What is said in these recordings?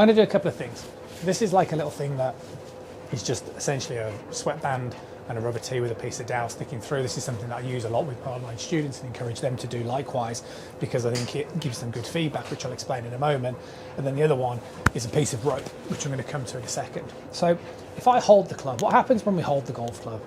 I'm going to do a couple of things. This is like a little thing that is just essentially a sweatband and a rubber tee with a piece of dowel sticking through. This is something that I use a lot with part of my students and encourage them to do likewise because I think it gives them good feedback, which I'll explain in a moment. And then the other one is a piece of rope, which I'm going to come to in a second. So if I hold the club, what happens when we hold the golf club?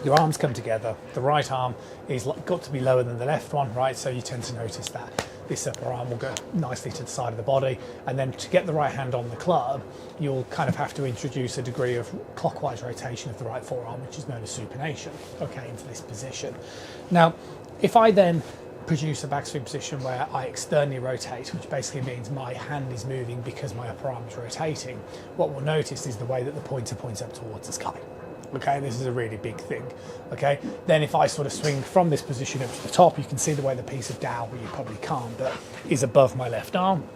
Your arms come together. The right arm is got to be lower than the left one, right? So you tend to notice that this upper arm will go nicely to the side of the body. And then to get the right hand on the club, you'll kind of have to introduce a degree of clockwise rotation of the right forearm, which is known as supination, okay, into this position. Now, if I then produce a backswing position where I externally rotate, which basically means my hand is moving because my upper arm is rotating, what we'll notice is the way that the pointer points up towards the sky. Okay, this is a really big thing. Okay, then if I sort of swing from this position up to the top, you can see the way the piece of dowel, well, you probably can't, but is above my left arm.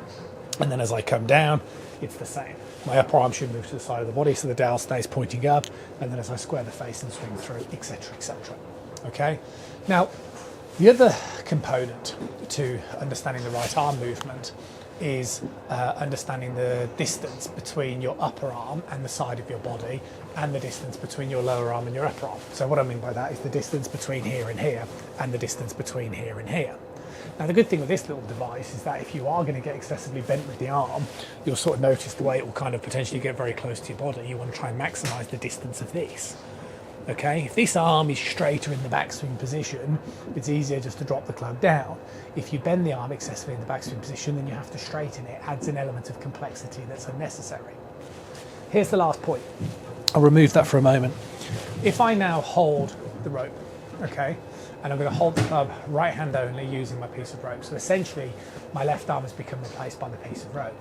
And then as I come down, it's the same. My upper arm should move to the side of the body so the dowel stays pointing up. And then as I square the face and swing through, etc., etc. Okay, now the other component to understanding the right arm movement is understanding the distance between your upper arm and the side of your body and the distance between your lower arm and your upper arm. So what I mean by that is the distance between here and here and the distance between here and here. Now the good thing with this little device is that if you are going to get excessively bent with the arm, you'll sort of notice the way it will kind of potentially get very close to your body. You want to try and maximise the distance of this. Okay, if this arm is straighter in the backswing position, it's easier just to drop the club down. If you bend the arm excessively in the backswing position, then you have to straighten it. It adds an element of complexity that's unnecessary. Here's the last point. I'll remove that for a moment. If I now hold the rope, okay, and I'm going to hold the club right hand only using my piece of rope. So essentially, my left arm has become replaced by the piece of rope.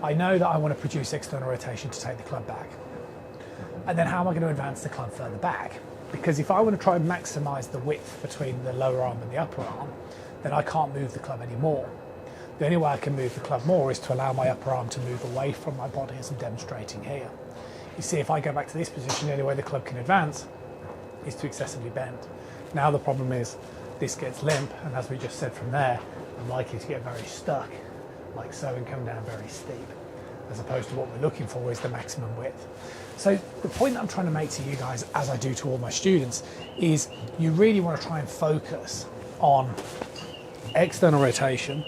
I know that I want to produce external rotation to take the club back. And then how am I going to advance the club further back? Because if I want to try and maximise the width between the lower arm and the upper arm, then I can't move the club anymore. The only way I can move the club more is to allow my upper arm to move away from my body as I'm demonstrating here. You see, if I go back to this position, the only way the club can advance is to excessively bend. Now the problem is this gets limp, and as we just said from there, I'm likely to get very stuck, like so, and come down very steep, as opposed to what we're looking for is the maximum width. So the point that I'm trying to make to you guys, as I do to all my students, is you really want to try and focus on external rotation,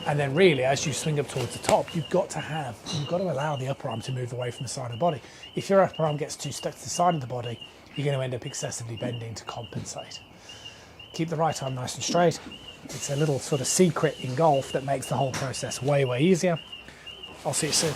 and then really as you swing up towards the top, you've got to allow the upper arm to move away from the side of the body. If your upper arm gets too stuck to the side of the body, you're going to end up excessively bending to compensate. Keep the right arm nice and straight. It's a little sort of secret in golf that makes the whole process way, way easier. I'll see you soon.